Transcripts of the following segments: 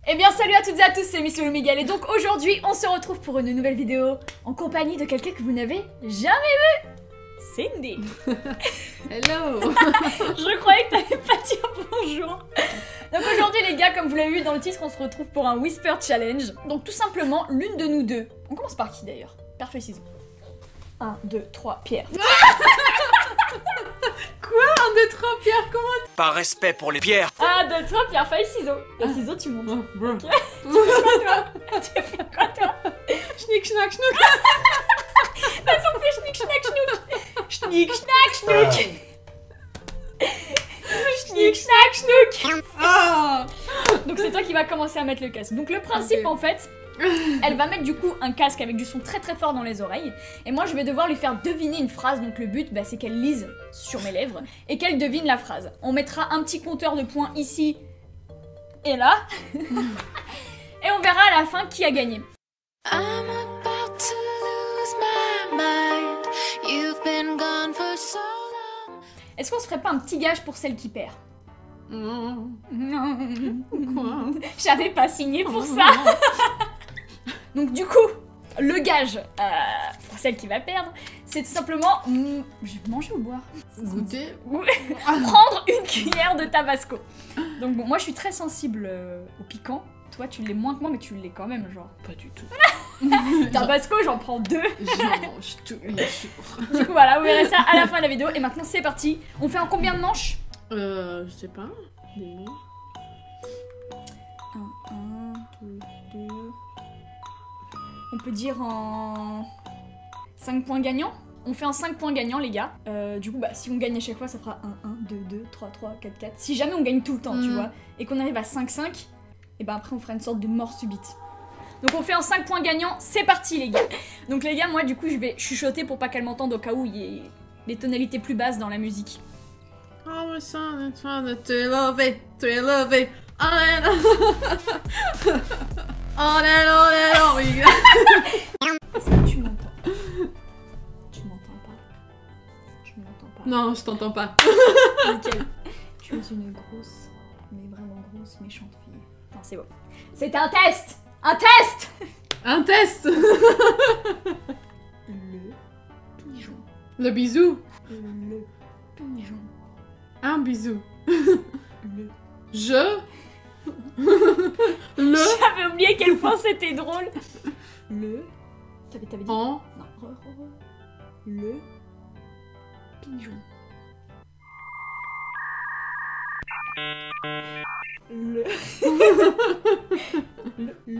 Eh bien salut à toutes et à tous, c'est Miss Lolo Miguel et donc aujourd'hui on se retrouve pour une nouvelle vidéo en compagnie de quelqu'un que vous n'avez jamais vu. Cindy. Hello. Je croyais que t'allais pas dire bonjour. Donc aujourd'hui les gars, comme vous l'avez vu dans le titre, on se retrouve pour un Whisper Challenge. Donc tout simplement l'une de nous deux. On commence par qui d'ailleurs? Pierre, feuille, ciseaux. 1, 2, 3, Pierre. Quoi? 1, 2, 3, Pierre, comment? Par respect pour les pierres. 1, 2, 3, Pierre, feuille, ciseaux. Les ciseaux tu montes. Bro. Ok. Tu fais quoi toi? Tu fais quoi toi? Schnick, schnack, schnouk. Vas-y on fait schnick, schnack, schnouk. Schnick, schnack, schnouk. Schnick, schnack, schnouk. Ah. Donc c'est toi qui vas commencer à mettre le casque. Donc le principe Ok. en fait, elle va mettre du coup un casque avec du son très très fort dans les oreilles. Et moi je vais devoir lui faire deviner une phrase. Donc le but c'est qu'elle lise sur mes lèvres et qu'elle devine la phrase. On mettra un petit compteur de points ici et là. Et on verra à la fin qui a gagné. I'm about to lose my mind. You've been gone for so long. Est-ce qu'on se ferait pas un petit gage pour celle qui perd? Non. Non. Quoi? J'avais pas signé pour ça. Donc du coup, le gage pour celle qui va perdre, c'est tout simplement... je vais manger ou boire? Goûter. Prendre une cuillère de tabasco. Donc bon, moi je suis très sensible au piquant. Toi tu l'es moins que moi mais tu l'es quand même genre. Pas du tout. Tabasco j'en prends 2. J'en mange tous les jours. Du coup voilà, vous verrez ça à la fin de la vidéo. Et maintenant c'est parti. On fait en combien de manches? Je sais pas. Des mots. 1, 2, 2... On peut dire en 5 points gagnants. On fait en 5 points gagnants les gars. Du coup si on gagne à chaque fois ça fera 1, 1, 2, 2, 3, 3, 4, 4. Si jamais on gagne tout le temps tu vois, et qu'on arrive à 5, 5, et ben après on fera une sorte de mort subite. Donc on fait en 5 points gagnants, c'est parti les gars. Donc les gars, moi du coup je vais chuchoter pour pas qu'elle m'entende au cas où il y ait des tonalités plus basses dans la musique. Oh, my son, it's fun to love it, on and on and on and on. Est-ce que tu m'entends? Tu m'entends pas? Je m'entends pas. Non, je t'entends pas. Nickel. Tu es une grosse, mais vraiment grosse, méchante fille. Non, c'est bon. C'était un test! Un test! Un test. Le pigeon. Le bisou. Le pigeon. Un bisou. Le... Je. Le. J'avais oublié à quel point c'était drôle. Le... T'avais dit? En. Non, le... pigeon. Le...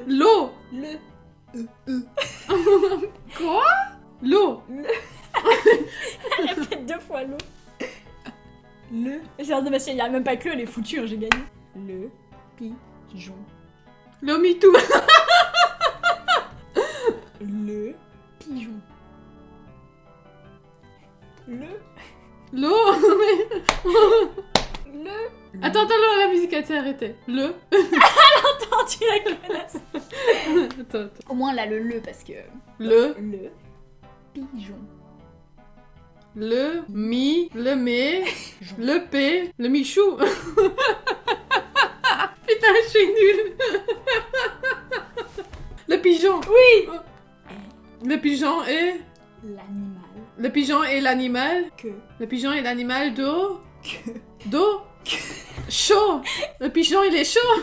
L'eau. Le... Quoi? L'eau. Répète 2 fois l'eau. Le... Genre, il n'y a même pas que le, elle est foutue, hein, j'ai gagné. Le pigeon. Le MeToo. Le pigeon. Le... L'eau. Le... Attends, la musique a été arrêtée. Le. Attends, tu la connaisses. Attends. Au moins là, le parce que... Le. Le pigeon. Le mi, le mé, le p, le michou. Putain, je suis nulle. Le pigeon. Oui. Le pigeon est... L'animal. Le pigeon est l'animal. Que... Le pigeon est l'animal d'eau. Que... D'eau. Chaud. Le pigeon, il est chaud.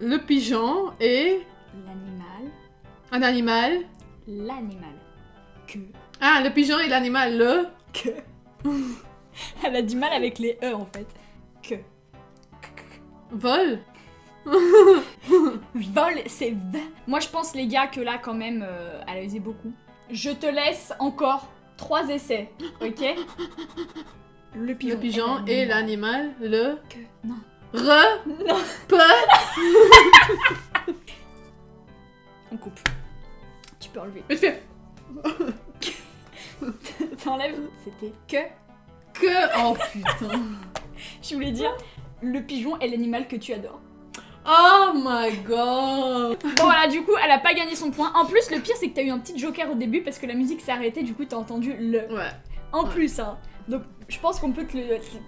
Le pigeon est... L'animal. Un animal. L'animal. Que... Ah, le pigeon est l'animal. Le... Que... Elle a du mal avec les E en fait. Que... Vol. Vol, c'est V. Moi je pense les gars que là quand même, elle a usé beaucoup. Je te laisse encore 3 essais, ok? Le pigeon. Le pigeon est l'animal. Le... Que... Non. Re... Non. Pe... On coupe. Tu peux enlever. Mais tu fais... T'enlèves. C'était que... Que... Oh putain. Je voulais dire, le pigeon est l'animal que tu adores. Oh my god. Bon voilà, du coup, elle a pas gagné son point. En plus, le pire, c'est que t'as eu un petit joker au début parce que la musique s'est arrêtée, du coup, t'as entendu le. Ouais. En plus, hein. Donc, je pense qu'on peut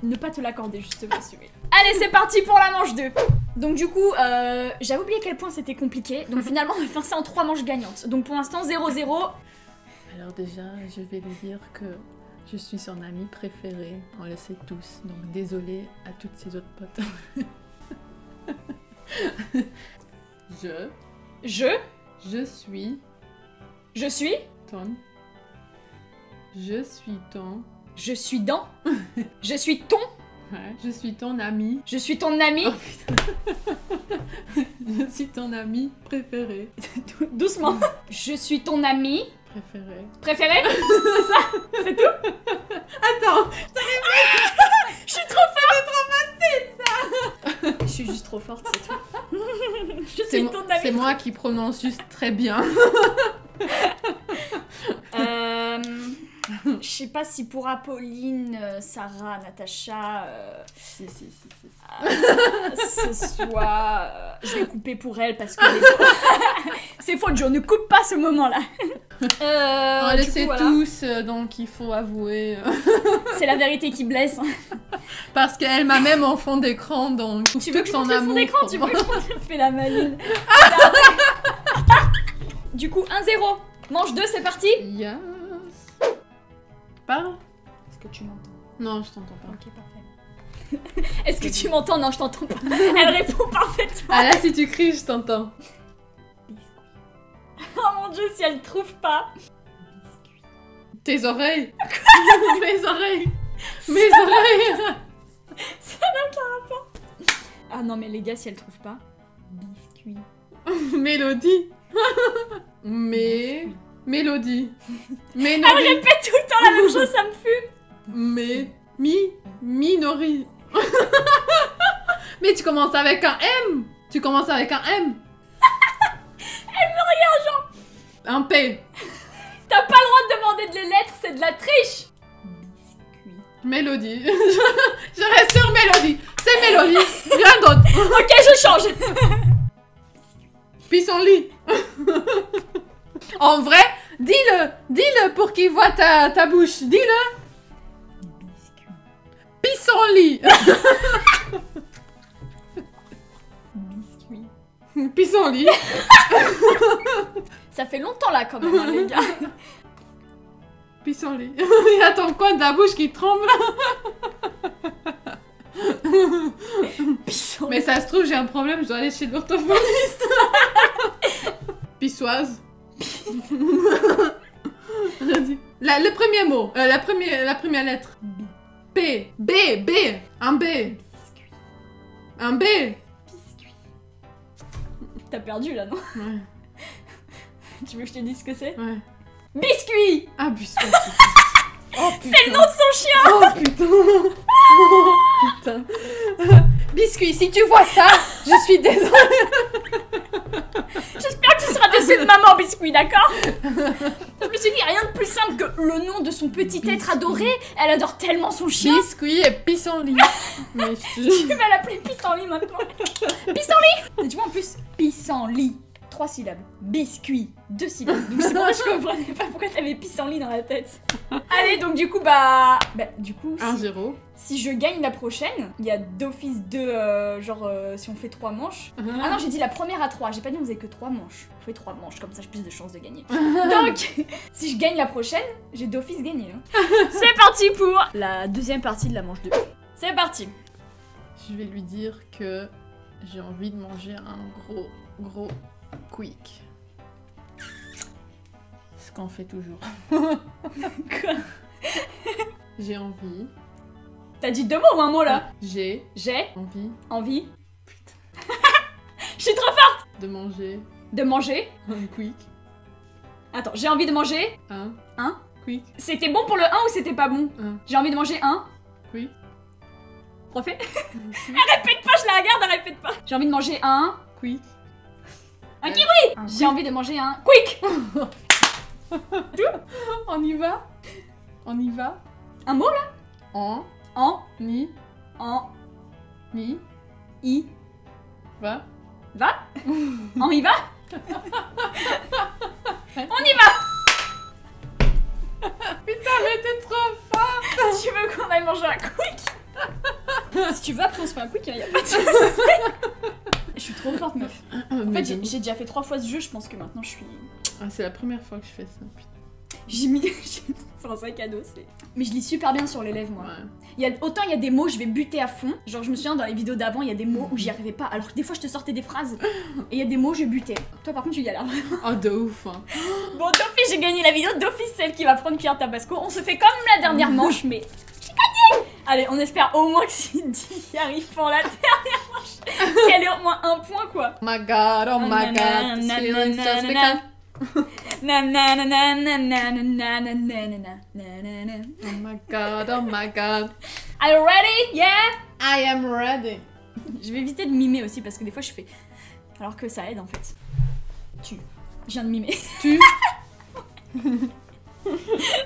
ne pas te l'accorder, justement, celui-là. Allez, c'est parti pour la manche 2. Donc, du coup, j'avais oublié à quel point c'était compliqué. Donc, finalement, on va faire ça en 3 manches gagnantes. Donc, pour l'instant, 0-0. Alors déjà, je vais lui dire que je suis son amie préférée. On le sait tous. Donc désolée à toutes ses autres potes. Je suis ton. Je suis ton. Je suis dans. Je suis ton. Ouais, je suis ton ami. Je suis ton ami. Oh, je suis ton ami préféré. Doucement. Je suis ton ami. Préféré. Préféré. C'est ça. C'est tout. Attends, Je suis trop forte. Je suis juste trop forte, c'est tout. Je suis ton ami. c'est moi qui prononce juste très bien. Je sais pas si pour Apolline, Sarah, Natacha, Si. ce soit... je vais couper pour elle parce que... c'est faux, Joe, ne coupe pas ce moment-là. On le du sait coup, voilà. tous, donc il faut avouer. C'est la vérité qui blesse. Parce qu'elle m'a même en fond d'écran, donc Tu veux que je monte le fond d'écran? Tu veux que je monte le fais la maline. Du coup, 1-0. Manche 2, c'est parti. Yes. Parle. Est-ce que tu m'entends? Non, je t'entends pas. Ok, parfait. Est-ce que tu m'entends? Non, je t'entends pas. Elle répond parfaitement. Ah là, si tu cries, je t'entends. Oh mon Dieu, si elle trouve pas. Tes oreilles. Mes oreilles. Mes oreilles. Ça n'a aucun rapport. Ah non, mais les gars, si elle trouve pas. Biscuit. Mélodie. Mélodie. Elle répète tout le temps la même chose, ça me fume. Minori. Mais tu commences avec un M. Elle me regarde genre. Un P. T'as pas le droit de demander de les lettres, c'est de la triche. Biscuit. Mélodie. Je reste sur Mélodie. C'est Mélodie. Rien d'autre. Ok, je change. Pissenlit. En vrai, dis-le pour qu'il voit ta bouche. Dis-le. Pissenlit. Biscuit. Pissenlit. Ça fait longtemps là quand même, hein, les gars. Pissenlit. Il y a ton coin de la bouche qui tremble. Pisson. Mais ça se trouve, j'ai un problème, je dois aller chez l'orthophoniste. Pissoise. Le premier mot, la première lettre. B. Un B. Biscuit. Un B. Biscuit. T'as perdu là, non? Ouais. Tu veux que je te dise ce que c'est? Ouais. Biscuit. Ah, biscuit. Oh putain. C'est le nom de son chien. Oh putain. Oh putain. Biscuit, si tu vois ça, je suis désolée. J'espère que tu seras déçu de maman, Biscuit, d'accord? Je me suis dit, rien de plus simple que le nom de son petit être adoré. Elle adore tellement son chien. Biscuit et pissenlit. Mais Je vais l'appeler Pissenlit maintenant. Pissenlit. Et tu vois en plus, Pissenlit, 3 syllabes. Biscuit, 2 syllabes. Donc c'est pour ça que je comprenais pas pourquoi t'avais Pissenlit dans la tête. Allez, donc du coup, du coup, 1-0. si je gagne la prochaine, il y a d'office 2, si on fait 3 manches. Ah non, j'ai dit la première à 3, j'ai pas dit on faisait que 3 manches. On fait 3 manches, comme ça j'ai plus de chances de gagner. Donc, si je gagne la prochaine, j'ai d'office gagné. Hein. C'est parti pour la deuxième partie de la manche 2. C'est parti. Je vais lui dire que j'ai envie de manger un gros quick. Ce qu'on fait toujours. Quoi? J'ai envie. T'as dit 2 mots ou un mot là? J'ai J'ai envie envie. Je suis trop forte. de manger De manger. un quick. Attends, j'ai envie de manger. Un quick. C'était bon pour le 1 ou c'était pas bon? Un J'ai envie de manger un. quick. Refais. Elle répète pas, je la regarde, elle répète pas. J'ai envie de manger un. Quick. Un kiwi. J'ai envie de manger un. Quick. On y va. Un mot là? En I. va. On y va? On y va. Putain, mais t'es trop Tu veux qu'on aille manger un quick? Si tu veux, après on se fait un quick, y'a pas de soucis. Je suis trop forte, meuf. En fait, j'ai déjà fait 3 fois ce jeu, je pense que maintenant je suis... Ah, c'est la première fois que je fais ça. Putain. J'ai mis... C'est un sac à dos, c'est... Mais je lis super bien sur les lèvres, moi. Ouais. Autant il y a des mots, je vais buter à fond. Genre, je me souviens, dans les vidéos d'avant, il y a des mots où j'y arrivais pas. Alors que des fois, je te sortais des phrases. Et il y a des mots, je butais. Toi, par contre, tu galères vraiment. Oh, de ouf. Hein. Bon, d'office, j'ai gagné la vidéo. D'office, celle qui va prendre cuillère tabasco. On se fait comme la dernière manche, mais... J'ai gagné. Allez, on espère au moins que Cindy y arrive pour la dernière manche. Qu'elle ait au moins un point, quoi. Oh my god, oh my god. This feeling so special. Na na na na na na na na na na na na na. Oh my god, oh my god. Are you ready? Yeah? I am ready. Je vais éviter de mimer aussi parce que des fois je fais. Alors que ça aide en fait. Je viens de mimer.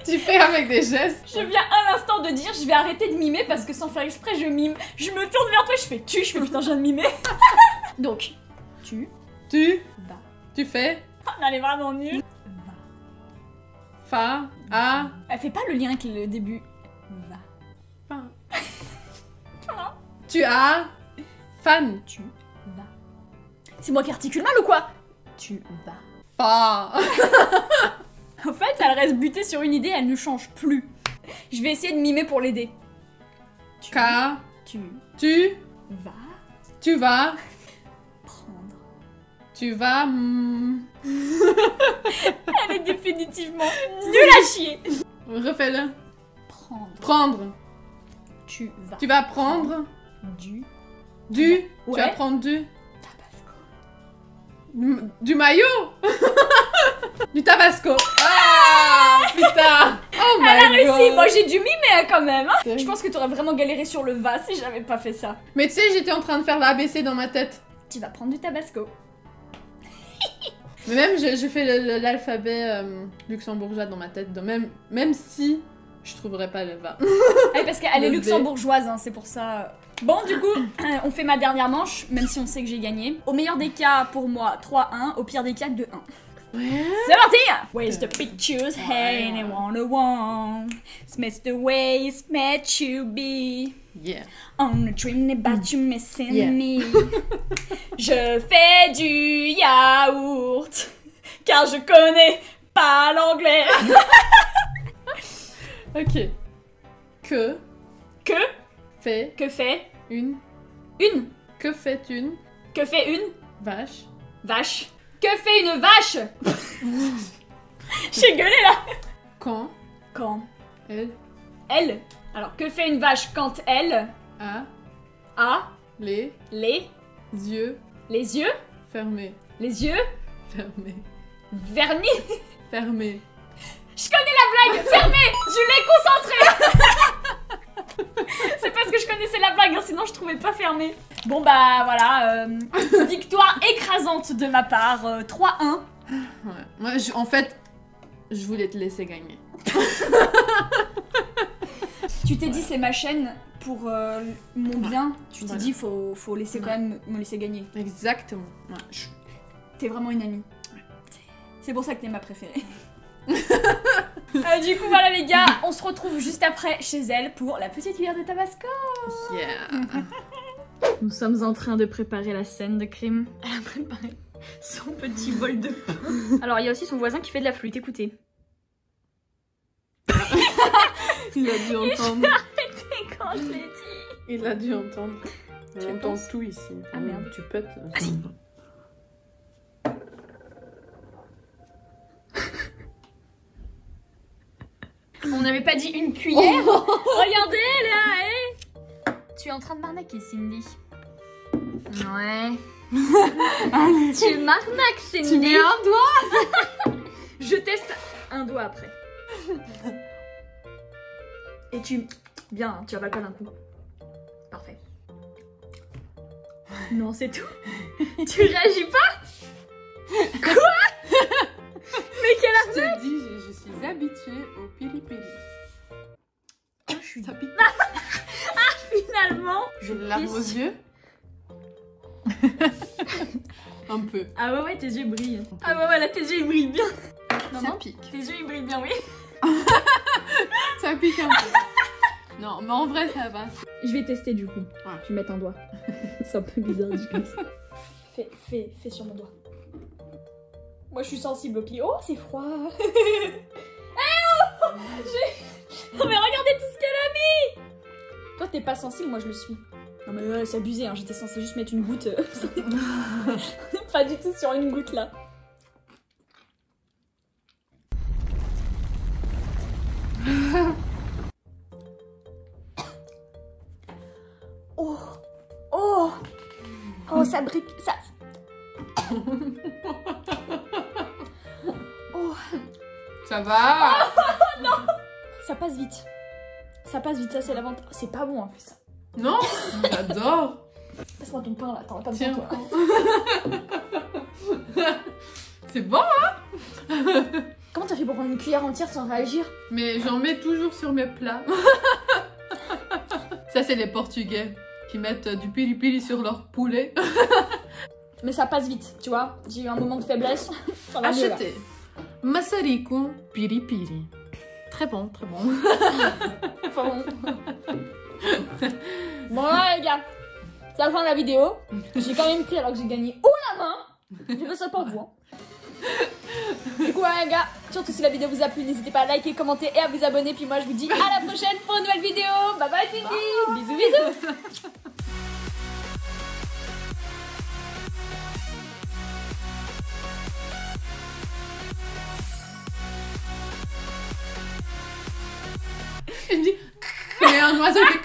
Tu fais avec des gestes. Je viens un instant de dire je vais arrêter de mimer parce que sans faire exprès je mime. Je me tourne vers toi, je fais je fais putain je viens de mimer. Donc, tu vas. Tu fais Elle est vraiment nulle. fa, a, Elle fait pas le lien avec le début. Va. fa. Tu as fan. Tu vas. C'est moi qui articule mal ou quoi? Tu vas. Fa. En fait, elle reste butée sur une idée, elle ne change plus. Je vais essayer de mimer pour l'aider. Ka. Tu Tu vas vas prendre. tu vas Elle est définitivement nulle à chier. refais-le. Prendre. Prendre. Tu vas. Tu vas prendre Du tu Ouais. vas prendre du tabasco. du maillot. Du tabasco. Ah putain. Oh my Elle a réussi. god. Moi j'ai dû mimer hein, quand même. Hein. C'est- Je pense que t'aurais vraiment galéré sur le va si j'avais pas fait ça. Mais tu sais, j'étais en train de faire l'ABC dans ma tête. Tu vas prendre du tabasco. Mais même, je fais l'alphabet luxembourgeois dans ma tête. Donc même si je trouverais pas le va. Ah, parce qu'elle est Le V. luxembourgeoise, hein, c'est pour ça. Bon, du coup, on fait ma dernière manche, même si on sait que j'ai gagné. Au meilleur des cas, pour moi, 3-1. Au pire des cas, 2-1. Ouais. C'est parti! Where's the pictures? Hey, and I wanna It's the way it's meant to be. Yeah. On a dream about you missing Yeah. me. Je fais du yaourt, car je connais pas l'anglais. Ok. Que fait Que fait une une? que fait une Que fait une vache vache? Que fait une vache? J'ai gueulé là. quand Quand elle elle. Alors, que fait une vache quand elle a a les les yeux yeux fermés? vernis? Fermés. Je connais la blague. Fermée. Je l'ai concentrée. C'est parce que je connaissais la blague, hein, sinon je trouvais pas fermée. Bon bah voilà, victoire écrasante de ma part, 3-1. Ouais. Moi, en fait, je voulais te laisser gagner. Tu t'es dit c'est ma chaîne pour mon bien. Tu t'es Voilà. dit faut laisser quand même me laisser gagner. Exactement. Ouais. T'es vraiment une amie. C'est pour ça que t'es ma préférée. Du coup voilà les gars, on se retrouve juste après chez elle pour la petite cuillère de tabasco. Yeah. Nous sommes en train de préparer la scène de crime. Elle a préparé son petit bol de pain. Alors il y a aussi son voisin qui fait de la flûte, écoutez. Il a dû entendre. C'est quand je l'ai dit. Il a dû entendre. Tu On entend penses tout ici. Ah, merde. Tu pètes. Vas-y. On n'avait pas dit une cuillère. Regardez là, hé. Tu es en train de m'arnaquer, Cindy. Ouais. Tu m'arnaques, Cindy. Tu mets un doigt. Je teste un doigt après. Et tu... Bien, tu vas pas d'un coup. Parfait. Non, c'est tout. Tu réagis pas? Quoi? Mais quelle Je te dis, je suis habituée au piri-piri. je suis Ça pique. finalement. J'ai les larmes aux yeux. Un peu. Ah ouais, tes yeux brillent. Ah ouais, là, tes yeux ils brillent bien. Ça pique. Tes yeux ils brillent bien, oui. Ça pique un peu. Non, mais en vrai, ça va. Je vais tester du coup. Ouais. Je vais mettre un doigt. C'est un peu bizarre dit comme ça. Fais sur mon doigt. Moi je suis sensible au pied. Oh c'est froid. Non mais regardez tout ce qu'elle a mis. Toi t'es pas sensible, moi je le suis. Non mais c'est abusé, hein. J'étais censée juste mettre une goutte. Pas du tout sur une goutte là. Oh oh oh ça brique ça. Oh Ça va. ça passe vite. Ça passe vite, ça c'est l'avantage. C'est pas bon en plus. Non, j'adore. Passe-moi ton pain là, attends, pas Tiens. besoin toi. C'est bon, hein? Comment t'as fait pour prendre une cuillère entière sans réagir? Mais j'en mets toujours sur mes plats. Ça, c'est les Portugais qui mettent du piri-piri sur leur poulet. Mais ça passe vite, tu vois. J'ai eu un moment de faiblesse. Ça va mieux, là. Achetez Massarico piri-piri. Très bon, très bon. Enfin, bon là les gars, c'est la fin de la vidéo. J'ai quand même pris alors que j'ai gagné haut la main. J'ai fait ça pour vous. Hein. Du coup les gars, surtout si la vidéo vous a plu, n'hésitez pas à liker, commenter et à vous abonner. Puis moi je vous dis à la prochaine pour une nouvelle vidéo. Bye bye Titi. Bisous bisous. Il me dit, il y a un oiseau qui